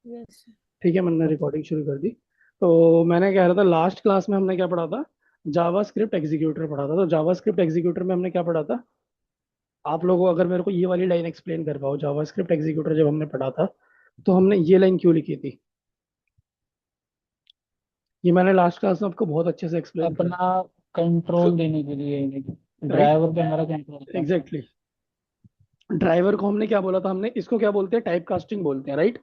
Yes. ठीक है, मैंने रिकॉर्डिंग शुरू कर दी। तो मैंने कह रहा था, लास्ट क्लास में हमने क्या पढ़ा था? जावा स्क्रिप्ट एग्जीक्यूटर पढ़ा था। तो जावा स्क्रिप्ट एग्जीक्यूटर में हमने क्या पढ़ा था? आप लोगों अगर मेरे को ये वाली लाइन एक्सप्लेन कर पाओ, जावा स्क्रिप्ट एग्जीक्यूटर जब हमने पढ़ा था तो हमने ये लाइन क्यों लिखी थी? ये मैंने लास्ट क्लास में आपको बहुत अच्छे से एक्सप्लेन कर अपना कंट्रोल देने के लिए, राइट, ड्राइवर पे हमारा कंट्रोल था। एग्जैक्टली। ड्राइवर को हमने क्या बोला था? हमने इसको क्या बोलते हैं? टाइप कास्टिंग बोलते हैं, राइट।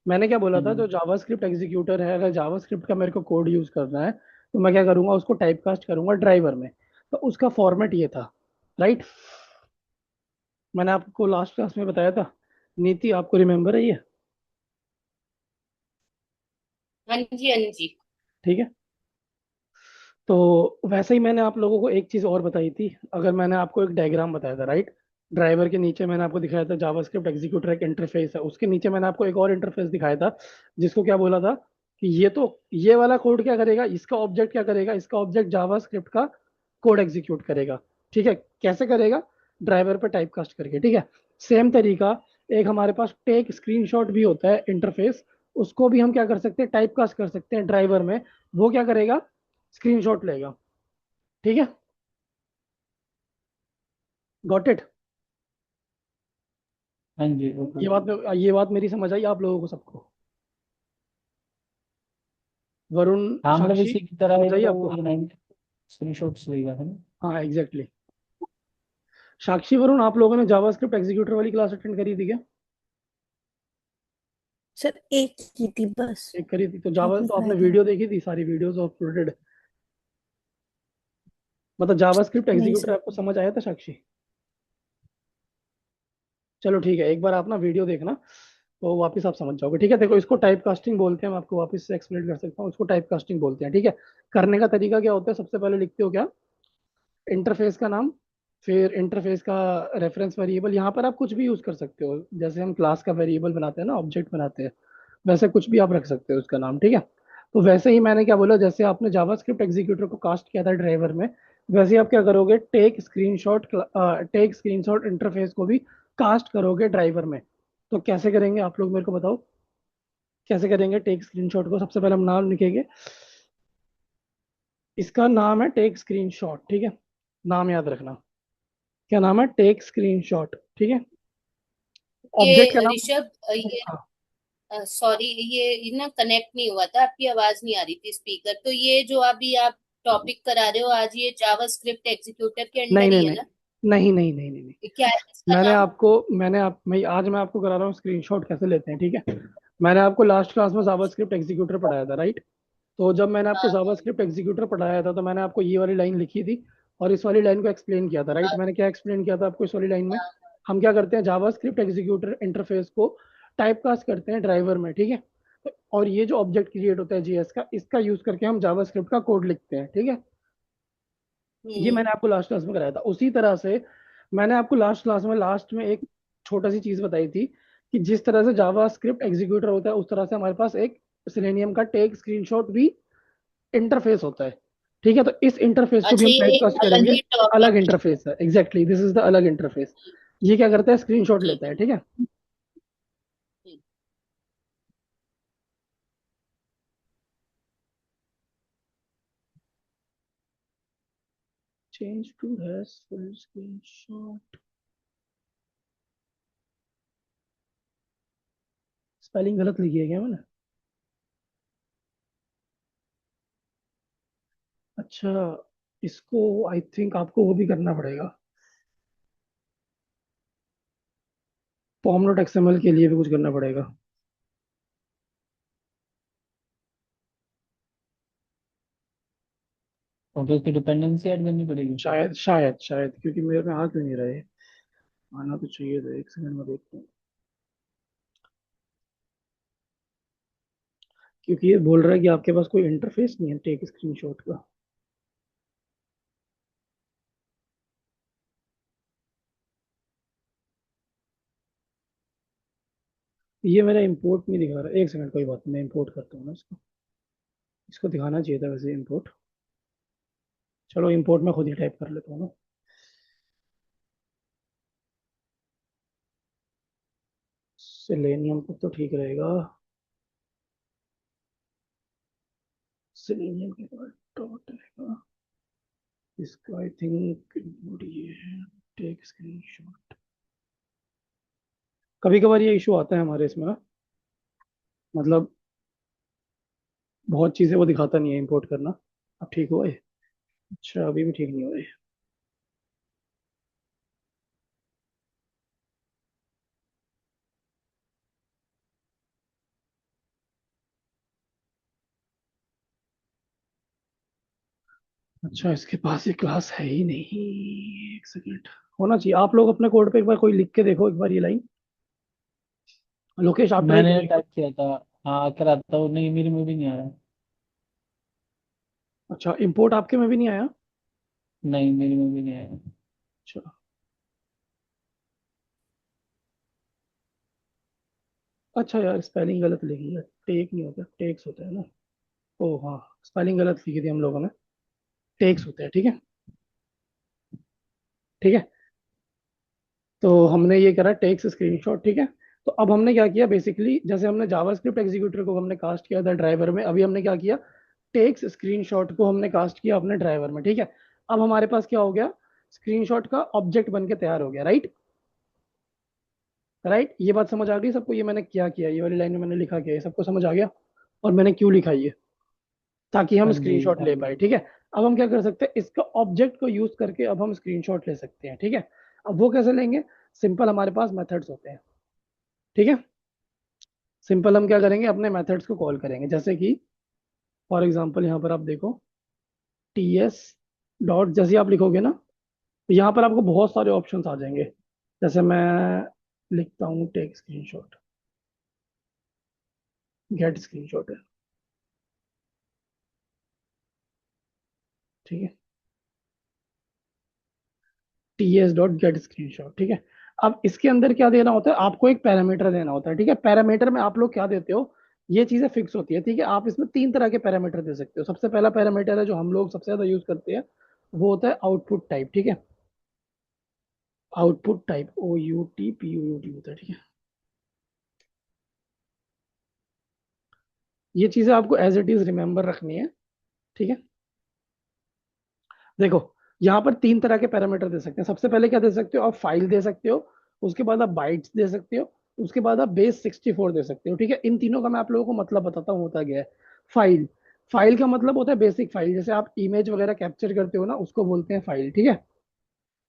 मैंने क्या बोला था? जो हम्म। जावास्क्रिप्ट एग्जीक्यूटर है, अगर जावास्क्रिप्ट का मेरे को कोड यूज करना है तो मैं क्या करूंगा? उसको टाइप कास्ट करूंगा ड्राइवर में। तो उसका फॉर्मेट ये था, राइट। मैंने आपको लास्ट क्लास में बताया था। नीति, आपको रिमेम्बर है ये? हाँ जी, हाँ जी। ठीक है। तो वैसे ही मैंने आप लोगों को एक चीज और बताई थी। अगर मैंने आपको एक डायग्राम बताया था, राइट। ड्राइवर के नीचे मैंने आपको दिखाया था जावास्क्रिप्ट एग्जीक्यूटर एक इंटरफेस है, उसके नीचे मैंने आपको एक और इंटरफेस दिखाया था, जिसको क्या बोला था कि ये वाला कोड क्या करेगा, इसका ऑब्जेक्ट क्या करेगा, इसका ऑब्जेक्ट जावास्क्रिप्ट का कोड एग्जीक्यूट करेगा। ठीक है, कैसे करेगा? ड्राइवर पे टाइप कास्ट करके, ठीक है। सेम तरीका, एक हमारे पास टेक स्क्रीनशॉट भी होता है इंटरफेस, उसको भी हम क्या कर सकते हैं? टाइप कास्ट कर सकते हैं ड्राइवर में। वो क्या करेगा? स्क्रीनशॉट लेगा। ठीक है, गॉट इट। हाँ जी, ओके। ये बात मेरी समझ आई आप लोगों को सबको? वरुण, हाँ, मतलब साक्षी, इसी की तरह समझ एक आई तो आपको? वो लाइन स्क्रीनशॉट्स लेगा, है ना। हाँ, एग्जैक्टली। साक्षी, वरुण, आप लोगों ने जावास्क्रिप्ट एग्जीक्यूटर वाली क्लास अटेंड करी थी क्या? सर एक की थी बस। एक करी थी तो जावा, काफी तो आपने फायदा। वीडियो देखी थी? सारी वीडियोस अपलोडेड? मतलब जावास्क्रिप्ट नहीं एग्जीक्यूटर सर। आपको समझ आया था, साक्षी? चलो ठीक है, एक बार आप ना वीडियो देखना, तो वापस आप समझ जाओगे। ठीक है, देखो, इसको टाइप कास्टिंग बोलते हैं। मैं आपको वापस से एक्सप्लेन कर सकता हूँ, इसको टाइप कास्टिंग बोलते हैं। ठीक है, करने का तरीका क्या होता है? सबसे पहले लिखते हो क्या? इंटरफेस का नाम, फिर इंटरफेस का रेफरेंस वेरिएबल। यहाँ पर आप कुछ भी यूज कर सकते हो, जैसे हम क्लास का वेरिएबल बनाते हैं ना, ऑब्जेक्ट बनाते हैं, वैसे कुछ भी आप रख सकते हो उसका नाम। ठीक है, तो वैसे ही मैंने क्या बोला, जैसे आपने जावास्क्रिप्ट एग्जीक्यूटर को कास्ट किया था ड्राइवर में, वैसे ही आप क्या करोगे? टेक स्क्रीनशॉट इंटरफेस को भी कास्ट करोगे ड्राइवर में। तो कैसे करेंगे आप लोग मेरे को बताओ? कैसे करेंगे टेक स्क्रीनशॉट को? सबसे पहले हम नाम लिखेंगे, इसका नाम है टेक स्क्रीनशॉट। ठीक है, नाम याद रखना। क्या नाम है? Take screenshot. ठीक है, ऑब्जेक्ट का ये नाम। ऋषभ, ये हाँ, सॉरी, ये ना कनेक्ट नहीं हुआ था, आपकी आवाज नहीं आ रही थी स्पीकर। तो ये जो अभी आप टॉपिक करा रहे हो आज, ये जावा स्क्रिप्ट एग्जीक्यूटर के नहीं अंडर नहीं ही है नहीं ना? नहीं नहीं नहीं नहीं नहीं। ये क्या है इसका मैंने नाम? आपको मैंने आप मैं आज मैं आपको करा रहा हूँ स्क्रीनशॉट कैसे लेते हैं। ठीक है, मैंने आपको लास्ट क्लास में जावास्क्रिप्ट एग्जीक्यूटर पढ़ाया था, राइट। तो जब मैंने आपको हाँ जावास्क्रिप्ट एग्जीक्यूटर पढ़ाया था तो मैंने आपको ये वाली लाइन लिखी थी और इस वाली लाइन को एक्सप्लेन किया था, राइट। हाँ मैंने क्या एक्सप्लेन किया था आपको इस वाली लाइन में? हाँ हम क्या करते हैं? जावास्क्रिप्ट एग्जीक्यूटर इंटरफेस को टाइप कास्ट करते हैं ड्राइवर में। ठीक है, और ये जो ऑब्जेक्ट क्रिएट होता है जीएस का, इसका यूज करके हम जावास्क्रिप्ट का कोड लिखते हैं। ठीक है, ये हम्म। मैंने आपको लास्ट क्लास में कराया था। उसी तरह से मैंने आपको लास्ट क्लास में लास्ट में एक छोटा सी चीज बताई थी कि जिस तरह से जावा स्क्रिप्ट एग्जीक्यूटर होता है, उस तरह से हमारे पास एक सिलेनियम का टेक स्क्रीनशॉट भी इंटरफेस होता है। ठीक है, तो इस इंटरफेस को भी अच्छा, हम ये टाइप एक कास्ट अलग करेंगे। ही टॉपिक अलग इंटरफेस है, एग्जैक्टली, दिस इज द अलग इंटरफेस। है। ये क्या करता है? स्क्रीनशॉट ठीक लेता है। है। ठीक है, हम्म। Change to hash full screenshot. Spelling गलत लिखी है क्या मैंने? अच्छा, इसको आई थिंक आपको वो भी करना पड़ेगा, फॉर्म डॉट एक्सएमएल के लिए भी कुछ करना पड़ेगा। क्योंकि उसकी डिपेंडेंसी ऐड करनी पड़ेगी। शायद क्योंकि मेरे में आ क्यों नहीं रहा है? आना तो चाहिए था, एक सेकंड में देखता हूँ। क्योंकि ये बोल रहा है कि आपके पास कोई इंटरफेस नहीं है टेक स्क्रीनशॉट का। ये मेरा इंपोर्ट नहीं दिखा रहा। एक सेकंड, कोई बात नहीं, मैं इंपोर्ट करता हूँ ना इसको। इसको दिखाना चाहिए था वैसे इंपोर्ट। चलो, इंपोर्ट में खुद ही टाइप कर लेता हूँ ना। सेलेनियम को तो ठीक रहेगा। सेलेनियम के बाद डॉट आएगा, इसका आई थिंक ये है टेक स्क्रीनशॉट। कभी कभार ये इशू आता है हमारे इसमें ना, मतलब बहुत चीजें वो दिखाता नहीं है इंपोर्ट करना। अब ठीक हुआ है? अच्छा अभी भी ठीक नहीं हुआ है। अच्छा इसके पास ये क्लास है ही नहीं, एक सेकंड, होना चाहिए। आप लोग अपने कोड पे एक बार कोई लिख के देखो एक बार ये लाइन, लोकेश आप ट्राई मैंने करिए। टाइप किया था। हाँ कराता हूँ, नहीं मेरे में भी नहीं आ रहा। अच्छा इंपोर्ट आपके में भी नहीं आया? नहीं मेरे में भी नहीं आया। अच्छा अच्छा यार स्पेलिंग गलत लिखी है, टेक नहीं होता टेक्स होता है ना। ओ हाँ, स्पेलिंग गलत लिखी थी हम लोगों ने, टेक्स होता है। ठीक है ठीक है, तो हमने ये करा टेक्स स्क्रीनशॉट। ठीक है, तो अब हमने क्या किया बेसिकली, जैसे हमने जावास्क्रिप्ट एग्जीक्यूटर को हमने कास्ट किया था ड्राइवर में, अभी हमने क्या किया, टेक्स स्क्रीनशॉट को हमने कास्ट किया अपने ड्राइवर में। ठीक है, अब हमारे पास क्या हो गया, स्क्रीनशॉट का ऑब्जेक्ट बन के तैयार हो गया। राइट राइट, ये बात समझ आ गई सबको, ये मैंने क्या किया, ये वाली लाइन में मैंने लिखा क्या, ये सबको समझ आ गया, और मैंने क्यों लिखा ये, ताकि हम हाँ जी स्क्रीनशॉट हाँ ले जी। पाए। ठीक है, अब हम क्या कर सकते हैं, इसका ऑब्जेक्ट को यूज करके अब हम स्क्रीनशॉट ले सकते हैं। ठीक है, अब वो कैसे लेंगे, सिंपल हमारे पास मेथड्स होते हैं। ठीक है, सिंपल हम क्या करेंगे, अपने मेथड्स को कॉल करेंगे, जैसे कि फॉर एग्जांपल यहाँ पर आप देखो टी एस डॉट, जैसे आप लिखोगे ना तो यहाँ पर आपको बहुत सारे ऑप्शंस आ जाएंगे। जैसे मैं लिखता हूँ टेक स्क्रीनशॉट, गेट स्क्रीनशॉट है। ठीक है, T S dot gate screenshot. ठीक है, अब इसके अंदर क्या देना होता है, आपको एक पैरामीटर देना होता है। ठीक है, पैरामीटर में आप लोग क्या देते हो, ये चीजें फिक्स होती है। ठीक है, आप इसमें तीन तरह के पैरामीटर दे सकते हो। सबसे पहला पैरामीटर है जो हम लोग सबसे ज्यादा यूज करते हैं, वो होता है आउटपुट टाइप। ठीक है, output type O U T P U T होता है। ठीक है, ये चीजें आपको एज इट इज रिमेंबर रखनी है। ठीक है, देखो यहाँ पर तीन तरह के पैरामीटर दे सकते हैं। सबसे पहले क्या दे सकते हो, आप फाइल दे सकते हो, उसके बाद आप बाइट्स दे सकते हो, उसके बाद आप बेस 64 दे सकते हो। ठीक है, इन तीनों का मैं आप लोगों को मतलब बताता हूँ होता गया है। फाइल, फाइल का मतलब होता है बेसिक फाइल, जैसे आप इमेज वगैरह कैप्चर करते हो ना, उसको बोलते हैं फाइल। ठीक है,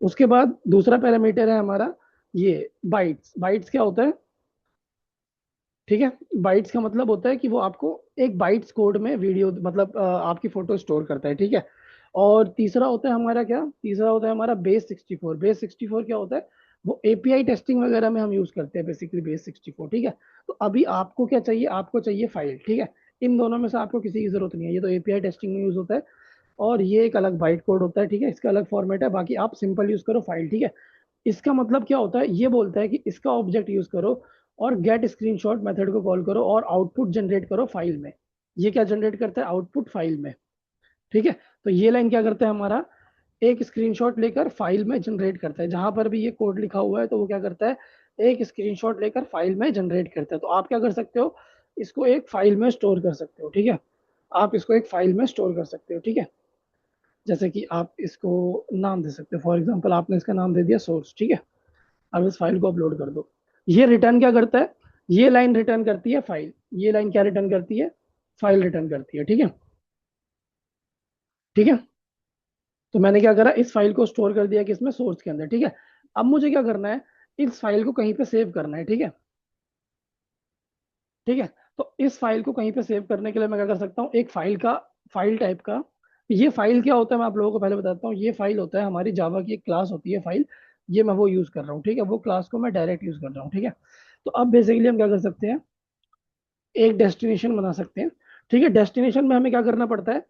उसके बाद दूसरा पैरामीटर है हमारा ये बाइट्स। बाइट्स क्या होता है, ठीक है, बाइट्स का मतलब होता है कि वो आपको एक बाइट्स कोड में वीडियो मतलब आपकी फोटो स्टोर करता है। ठीक है, और तीसरा होता है हमारा क्या, तीसरा होता है हमारा बेस 64। बेस 64 क्या होता है, वो एपीआई टेस्टिंग वगैरह में हम यूज करते हैं बेसिकली बेस 64। ठीक है, तो अभी आपको क्या चाहिए, आपको चाहिए फाइल। ठीक है, इन दोनों में से आपको किसी की जरूरत नहीं है, ये तो एपीआई टेस्टिंग में यूज होता है, और ये एक अलग बाइट कोड होता है। ठीक है, इसका अलग फॉर्मेट है, बाकी आप सिंपल यूज करो फाइल। ठीक है, इसका मतलब क्या होता है, ये बोलता है कि इसका ऑब्जेक्ट यूज करो और गेट स्क्रीनशॉट मेथड को कॉल करो और आउटपुट जनरेट करो फाइल में। ये क्या जनरेट करता है, आउटपुट फाइल में। ठीक है, तो ये लाइन क्या करता है हमारा, एक स्क्रीनशॉट लेकर फाइल में जनरेट करता है। जहां पर भी ये कोड लिखा हुआ है तो वो क्या करता है, एक स्क्रीनशॉट लेकर फाइल में जनरेट करता है। तो आप क्या कर सकते हो, इसको एक फाइल में स्टोर कर सकते हो। ठीक है, आप इसको एक फाइल में स्टोर कर सकते हो। ठीक है, जैसे कि आप इसको नाम दे सकते हो, फॉर एग्जाम्पल आपने इसका नाम दे दिया सोर्स। ठीक है, अब इस फाइल को अपलोड कर दो। ये रिटर्न क्या करता है, ये लाइन रिटर्न करती है फाइल, ये लाइन क्या रिटर्न करती है, फाइल रिटर्न करती है। ठीक है ठीक है, तो मैंने क्या करा, इस फाइल को स्टोर कर दिया किसमें, सोर्स के अंदर। ठीक है, अब मुझे क्या करना है, इस फाइल को कहीं पे सेव करना है। ठीक है ठीक है, तो इस फाइल को कहीं पे सेव करने के लिए मैं क्या कर सकता हूँ, एक फाइल का, फाइल टाइप का, ये फाइल क्या होता है मैं आप लोगों को पहले बताता हूँ। ये फाइल होता है हमारी जावा की एक क्लास होती है फाइल, ये मैं वो यूज कर रहा हूँ। ठीक है, वो क्लास को मैं डायरेक्ट यूज कर रहा हूँ। ठीक है, तो अब बेसिकली हम क्या कर सकते हैं, एक डेस्टिनेशन बना सकते हैं। ठीक है, डेस्टिनेशन में हमें क्या करना पड़ता है,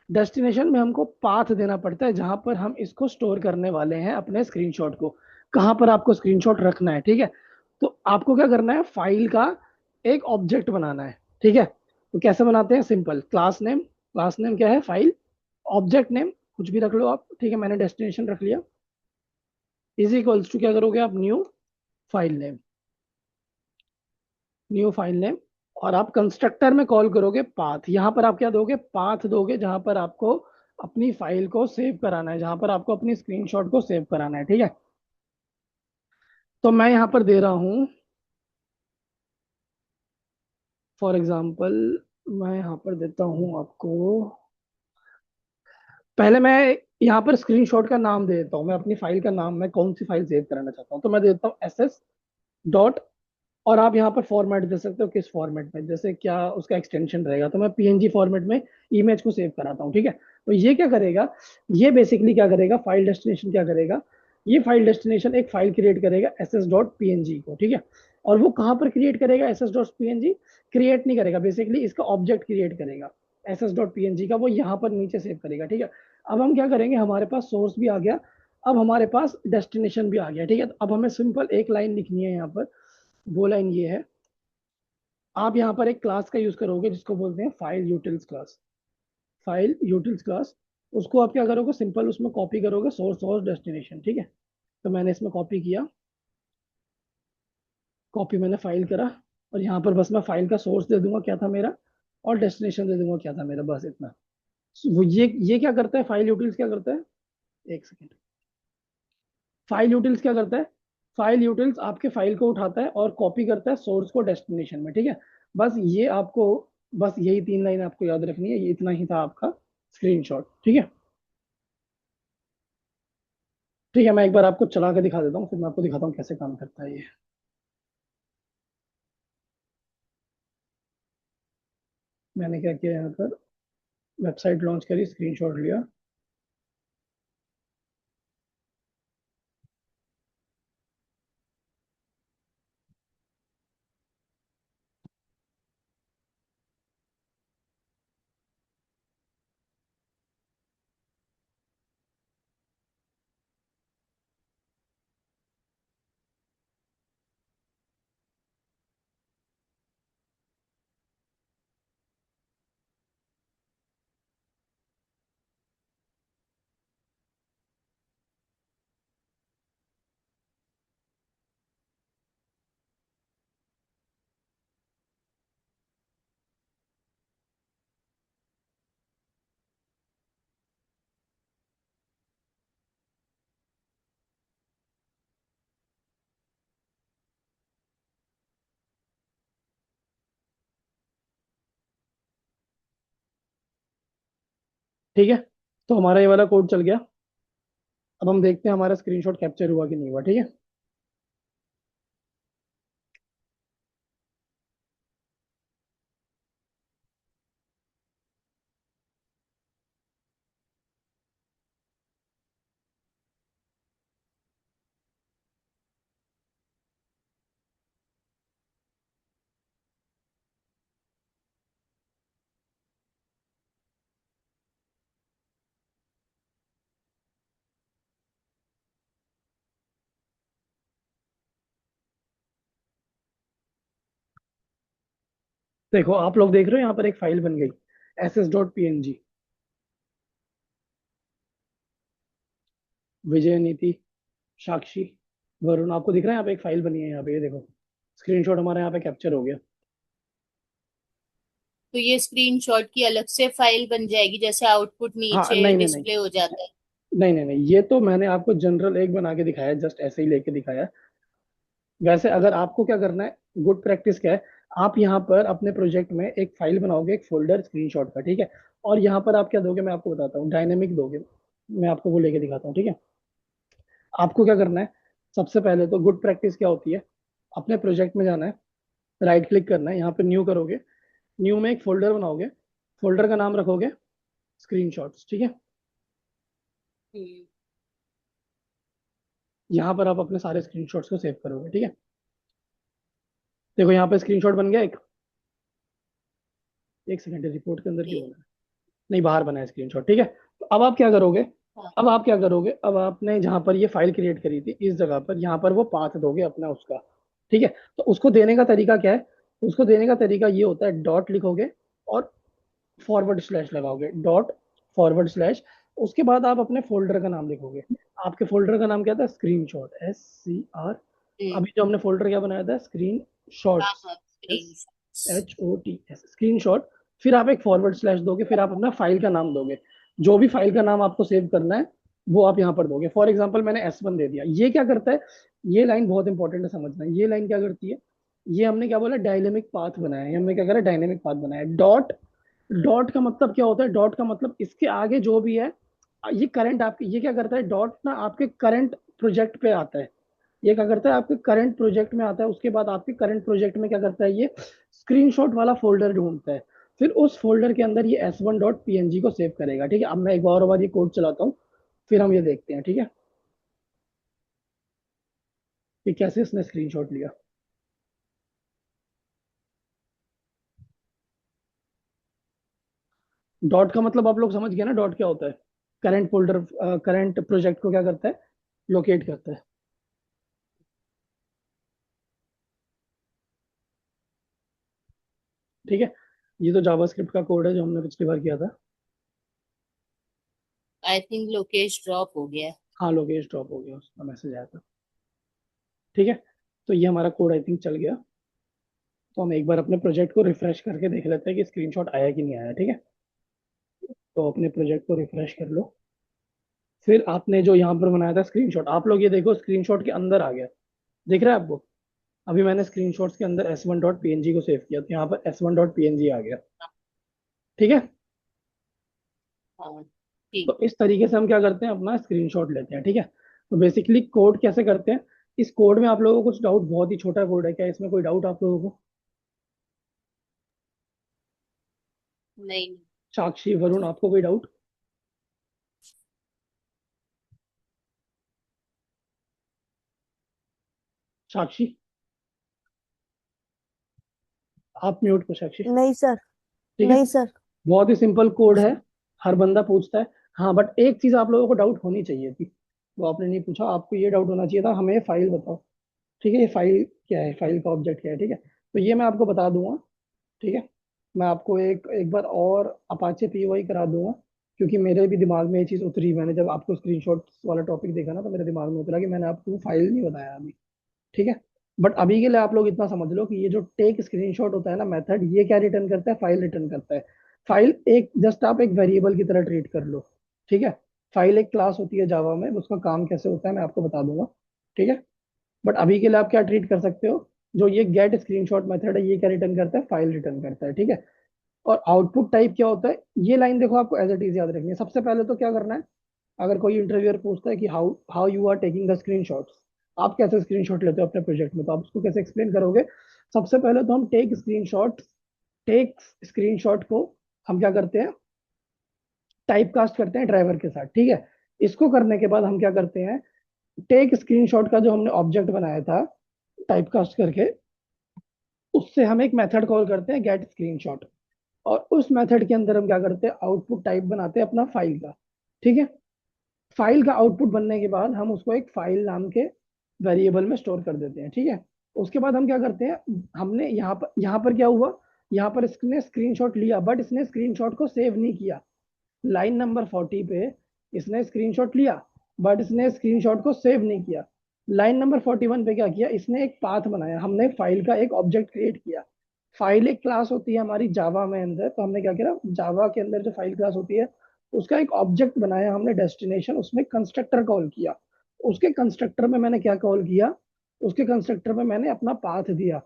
डेस्टिनेशन में हमको पाथ देना पड़ता है जहां पर हम इसको स्टोर करने वाले हैं अपने स्क्रीनशॉट को, कहां पर आपको स्क्रीनशॉट रखना है। ठीक है, तो आपको क्या करना है, फाइल का एक ऑब्जेक्ट बनाना है। ठीक है, तो कैसे बनाते हैं, simple, class name, class name क्या है, फाइल, ऑब्जेक्ट नेम कुछ भी रख लो आप। ठीक है, मैंने डेस्टिनेशन रख लिया, इज इक्वल्स टू क्या करोगे आप, new file name, new file name, और आप कंस्ट्रक्टर में कॉल करोगे पाथ। यहाँ पर आप क्या दोगे, पाथ दोगे जहां पर आपको अपनी फाइल को सेव कराना है, जहां पर आपको अपनी स्क्रीनशॉट को सेव कराना है, ठीक है। तो मैं यहाँ पर दे रहा हूँ फॉर एग्जाम्पल, मैं यहाँ पर देता हूँ आपको, पहले मैं यहाँ पर स्क्रीनशॉट का नाम दे देता हूँ, मैं अपनी फाइल का नाम, मैं कौन सी फाइल सेव कराना चाहता हूँ, तो मैं देता हूँ एस डॉट, और आप यहाँ पर फॉर्मेट दे सकते हो, किस फॉर्मेट में, जैसे क्या उसका एक्सटेंशन रहेगा, तो मैं पीएनजी फॉर्मेट में इमेज को सेव कराता हूँ, ठीक है। तो ये क्या करेगा, ये बेसिकली क्या करेगा, फाइल डेस्टिनेशन क्या करेगा, ये फाइल डेस्टिनेशन एक फाइल क्रिएट करेगा S S dot P N G को, ठीक है। और वो कहाँ पर क्रिएट करेगा, S S dot P N G create नहीं करेगा, बेसिकली इसका ऑब्जेक्ट क्रिएट करेगा S S dot P N G का, वो यहाँ पर नीचे सेव करेगा, ठीक है। अब हम क्या करेंगे, हमारे पास सोर्स भी आ गया, अब हमारे पास डेस्टिनेशन भी आ गया, ठीक है। तो अब हमें सिंपल एक लाइन लिखनी है यहाँ पर, वो लाइन ये है, आप यहाँ पर एक क्लास का यूज करोगे जिसको बोलते हैं file utils class, file utils class. उसको आप क्या करोगे, सिंपल उसमें कॉपी करोगे सोर्स और डेस्टिनेशन, ठीक है। तो मैंने इसमें कॉपी किया, कॉपी मैंने फाइल करा, और यहाँ पर बस मैं फाइल का सोर्स दे दूंगा क्या था मेरा, और डेस्टिनेशन दे दूंगा क्या था मेरा, बस इतना। वो ये क्या करता है, फाइल यूटिल्स क्या करता है, एक सेकेंड, फाइल यूटिल्स क्या करता है, फाइल यूटिल्स आपके फाइल को उठाता है और कॉपी करता है सोर्स को डेस्टिनेशन में, ठीक है। बस ये आपको, बस यही 3 लाइन आपको याद रखनी है, ये इतना ही था आपका स्क्रीनशॉट, ठीक है। ठीक है, मैं एक बार आपको चला के दिखा देता हूँ, फिर मैं आपको दिखाता हूँ कैसे काम करता है ये। मैंने क्या किया, यहाँ पर वेबसाइट लॉन्च करी, स्क्रीनशॉट लिया, ठीक है। तो हमारा ये वाला कोड चल गया। अब हम देखते हैं हमारा स्क्रीनशॉट कैप्चर हुआ कि नहीं हुआ, ठीक है। देखो आप लोग देख रहे हो यहाँ पर एक फाइल बन गई, S S dot P N G, Vijay, Niti, Sakshi, Varun, आपको दिख रहा है यहाँ पे एक फाइल बनी है, यहाँ पे ये देखो, स्क्रीनशॉट हमारा यहाँ पे कैप्चर हो गया। तो ये स्क्रीनशॉट की अलग से फाइल बन जाएगी, जैसे आउटपुट हाँ नीचे नहीं नहीं नहीं, डिस्प्ले हो जाता है? नहीं नहीं नहीं, ये तो मैंने आपको जनरल एक बना के दिखाया, जस्ट ऐसे ही लेके दिखाया। वैसे अगर आपको क्या करना है, गुड प्रैक्टिस क्या है, आप यहाँ पर अपने प्रोजेक्ट में एक फाइल बनाओगे, एक फोल्डर स्क्रीनशॉट का, ठीक है। और यहाँ पर आप क्या दोगे, मैं आपको बताता हूँ, डायनेमिक दोगे, मैं आपको वो लेके दिखाता हूँ, ठीक है। आपको क्या करना है, सबसे पहले तो गुड प्रैक्टिस क्या होती है, अपने प्रोजेक्ट में जाना है, राइट क्लिक करना है, यहाँ पे न्यू करोगे, न्यू में एक फोल्डर बनाओगे, फोल्डर का नाम रखोगे स्क्रीनशॉट्स, ठीक है। हम्म। यहाँ पर आप अपने सारे स्क्रीनशॉट्स को सेव करोगे, ठीक है। देखो यहाँ पे स्क्रीनशॉट बन गया एक सेकंड, रिपोर्ट के अंदर क्यों ये- बना है, नहीं बाहर बना है स्क्रीनशॉट, ठीक है। तो अब आप क्या करोगे, हाँ। अब आप क्या करोगे, अब आपने जहां पर ये फाइल क्रिएट करी थी इस जगह पर, यहाँ पर वो पाथ दोगे अपना उसका, ठीक है। तो उसको देने का तरीका क्या है, उसको देने का तरीका ये होता है, डॉट लिखोगे और फॉरवर्ड स्लैश लगाओगे, डॉट फॉरवर्ड स्लैश, उसके बाद आप अपने फोल्डर का नाम लिखोगे। आपके फोल्डर का नाम क्या था, स्क्रीनशॉट, एस सी आर, हम्म। अभी जो हमने फोल्डर क्या बनाया था, स्क्रीन हाँ शॉट्स, हाँ, एस स्क्रीन। HOTS स्क्रीनशॉट, फिर आप एक फॉरवर्ड स्लैश दोगे, फिर आप अपना फाइल का नाम दोगे। जो भी फाइल का नाम आपको सेव करना है वो आप यहाँ पर दोगे। फॉर एग्जाम्पल मैंने S1 दे दिया। ये क्या करता है, ये लाइन बहुत इंपॉर्टेंट है समझना। ये लाइन क्या करती है, ये हमने क्या बोला, डायनेमिक पाथ बनाया है। हमने क्या करा, डायनेमिक पाथ बनाया है। डॉट, डॉट का मतलब क्या होता है, डॉट का मतलब इसके आगे जो भी है, ये करंट आपके, ये क्या करता है, डॉट ना आपके करंट प्रोजेक्ट पे आता है। ये क्या करता है, आपके करंट प्रोजेक्ट में आता है। उसके बाद आपके करंट प्रोजेक्ट में क्या करता है, ये स्क्रीनशॉट वाला फोल्डर ढूंढता है। फिर उस फोल्डर के अंदर ये S1.png को सेव करेगा। ठीक है, अब मैं एक बार ये कोड चलाता हूँ, फिर हम ये देखते हैं। ठीक है, कि कैसे इसने स्क्रीनशॉट लिया। डॉट का मतलब आप लोग समझ गए ना, डॉट क्या होता है, करंट फोल्डर, करंट प्रोजेक्ट को क्या करता है, लोकेट करता है। ठीक है, ये तो जावास्क्रिप्ट का कोड है जो हमने पिछली बार किया था। आई थिंक लोकेश ड्रॉप हो गया। हाँ, लोकेश ड्रॉप हो गया, उसका मैसेज आया था। ठीक है, तो ये हमारा कोड आई थिंक चल गया। तो हम एक बार अपने प्रोजेक्ट को रिफ्रेश करके देख लेते हैं कि स्क्रीनशॉट आया कि नहीं आया। ठीक है, तो अपने प्रोजेक्ट को रिफ्रेश कर लो। फिर आपने जो यहाँ पर बनाया था स्क्रीनशॉट, आप लोग ये देखो स्क्रीनशॉट के अंदर आ गया, दिख रहा है आपको। अभी मैंने स्क्रीनशॉट्स के अंदर S1.png को सेव किया, तो यहाँ पर S1.png आ गया। ठीक है, हाँ ठीक। तो इस तरीके से हम क्या करते हैं, अपना स्क्रीनशॉट लेते हैं। ठीक है, तो बेसिकली कोड कैसे करते हैं, इस कोड में आप लोगों को कुछ डाउट, बहुत ही छोटा कोड है, क्या इसमें कोई डाउट आप लोगों को? नहीं। साक्षी, वरुण, आपको कोई डाउट? साक्षी, आप म्यूट को, साक्षी। नहीं सर। ठीक है, नहीं सर। बहुत ही सिंपल कोड है, हर बंदा पूछता है। हाँ, बट एक चीज आप लोगों को डाउट होनी चाहिए थी, वो आपने नहीं पूछा। आपको ये डाउट होना चाहिए था, हमें फाइल बताओ। ठीक है, ये फाइल क्या है, फाइल का ऑब्जेक्ट क्या है। ठीक है, तो ये मैं आपको बता दूंगा। ठीक है, मैं आपको एक एक बार और अपाचे पीओआई करा दूंगा, क्योंकि मेरे भी दिमाग में ये चीज़ उतरी। मैंने जब आपको स्क्रीनशॉट वाला टॉपिक देखा ना, तो मेरे दिमाग में उतरा कि मैंने आपको फाइल नहीं बताया अभी। ठीक है, बट अभी के लिए आप लोग इतना समझ लो कि ये जो टेक स्क्रीनशॉट होता है ना मेथड, ये क्या रिटर्न करता है, फाइल रिटर्न करता है। फाइल एक जस्ट आप एक वेरिएबल की तरह ट्रीट कर लो। ठीक है, फाइल एक क्लास होती है जावा में, उसका काम कैसे होता है मैं आपको बता दूंगा। ठीक है, बट अभी के लिए आप क्या ट्रीट कर सकते हो, जो ये गेट स्क्रीनशॉट मेथड है, ये क्या रिटर्न करता है, फाइल रिटर्न करता है। ठीक है, और आउटपुट टाइप क्या होता है, ये लाइन देखो, आपको एज इट इज याद रखनी है। सबसे पहले तो क्या करना है, अगर कोई इंटरव्यूअर पूछता है कि how how you are taking the screenshots, आप कैसे स्क्रीनशॉट लेते हो अपने प्रोजेक्ट में, तो आप उसको कैसे एक्सप्लेन करोगे। सबसे पहले तो हम टेक स्क्रीनशॉट को हम क्या करते हैं, टाइप कास्ट करते हैं ड्राइवर के साथ। ठीक है, इसको करने के बाद हम क्या करते हैं, टेक स्क्रीनशॉट का जो हमने ऑब्जेक्ट बनाया था टाइप कास्ट करके, उससे हम एक मेथड कॉल करते हैं गेट स्क्रीनशॉट। और उस मेथड के अंदर हम क्या करते हैं, आउटपुट टाइप बनाते हैं अपना फाइल का। ठीक है, फाइल का आउटपुट बनने के बाद हम उसको एक फाइल नाम के वेरिएबल में स्टोर कर देते हैं। ठीक है, उसके बाद हम क्या करते हैं, हमने यहाँ पर क्या हुआ, यहाँ पर इसने स्क्रीनशॉट लिया, बट इसने स्क्रीनशॉट को सेव नहीं किया। लाइन नंबर 40 पे इसने स्क्रीनशॉट लिया, बट इसने स्क्रीनशॉट को सेव नहीं किया। लाइन नंबर 41 पे क्या किया, इसने एक पाथ बनाया, हमने फाइल का एक ऑब्जेक्ट क्रिएट किया। फाइल एक क्लास होती है हमारी जावा में अंदर, तो हमने क्या किया, जावा के अंदर जो फाइल क्लास होती है उसका एक ऑब्जेक्ट बनाया हमने डेस्टिनेशन, उसमें कंस्ट्रक्टर कॉल किया। उसके कंस्ट्रक्टर में मैंने क्या कॉल किया, उसके कंस्ट्रक्टर में मैंने अपना पाथ दिया।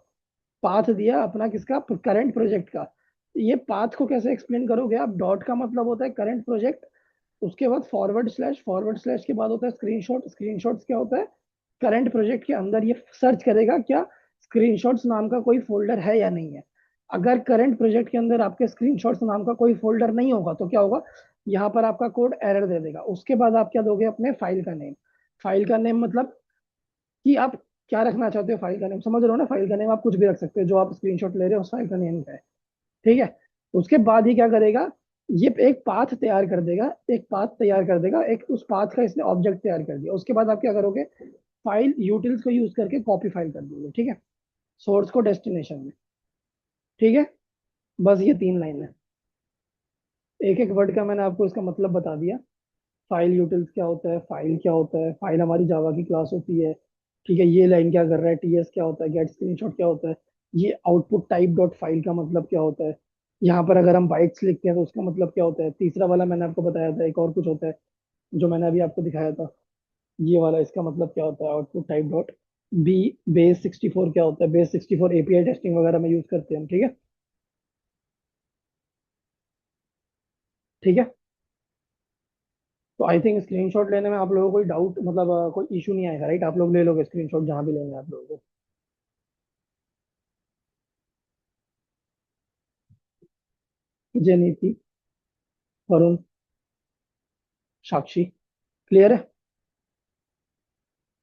पाथ दिया अपना किसका, करंट प्रोजेक्ट का। ये पाथ को कैसे एक्सप्लेन करोगे आप, डॉट का मतलब होता है करंट प्रोजेक्ट, उसके बाद फॉरवर्ड स्लैश के बाद होता है स्क्रीनशॉट। स्क्रीनशॉट्स क्या होता है, करंट प्रोजेक्ट के अंदर ये सर्च करेगा क्या स्क्रीनशॉट्स नाम का कोई फोल्डर है या नहीं है। अगर करंट प्रोजेक्ट के अंदर आपके स्क्रीनशॉट्स नाम का कोई फोल्डर नहीं होगा तो क्या होगा, यहाँ पर आपका कोड एरर दे देगा। उसके बाद आप क्या दोगे, अपने फाइल का नेम। फाइल का नेम मतलब कि आप क्या रखना चाहते हो, फाइल का नेम समझ रहे हो ना। फाइल का नेम आप कुछ भी रख सकते हो, जो आप स्क्रीनशॉट ले रहे हो उस फाइल का नेम क्या है। ठीक है, उसके बाद ही क्या करेगा, ये एक पाथ तैयार कर देगा, एक पाथ तैयार कर देगा, एक उस पाथ का इसने ऑब्जेक्ट तैयार कर दिया। उसके बाद आप क्या करोगे, फाइल यूटिल्स को यूज करके कॉपी फाइल कर दोगे। ठीक है, सोर्स को डेस्टिनेशन में। ठीक है, बस ये 3 लाइन है। एक एक वर्ड का मैंने आपको इसका मतलब बता दिया। फाइल यूटिल्स क्या होता है, फाइल क्या होता है, फाइल हमारी जावा की क्लास होती है। ठीक है, ये लाइन क्या कर रहा है, टीएस क्या होता है, गेट स्क्रीनशॉट क्या होता है। ये आउटपुट टाइप डॉट फाइल का मतलब क्या होता है, यहाँ पर अगर हम बाइट्स लिखते हैं तो उसका मतलब क्या होता है। तीसरा वाला मैंने आपको बताया था, एक और कुछ होता है जो मैंने अभी आपको दिखाया था, ये वाला, इसका मतलब क्या होता है output type dot B. Base 64 क्या होता है, बेस 64 एपीआई टेस्टिंग वगैरह में यूज करते हैं हम, ठीक है। ठीक है, तो आई थिंक स्क्रीनशॉट लेने में आप लोगों को कोई डाउट, मतलब कोई इशू नहीं आएगा, राइट। आप लोग ले लोगे स्क्रीनशॉट जहां भी लेंगे आप लोगों को। विजय, नीति, वरुण, साक्षी, क्लियर है।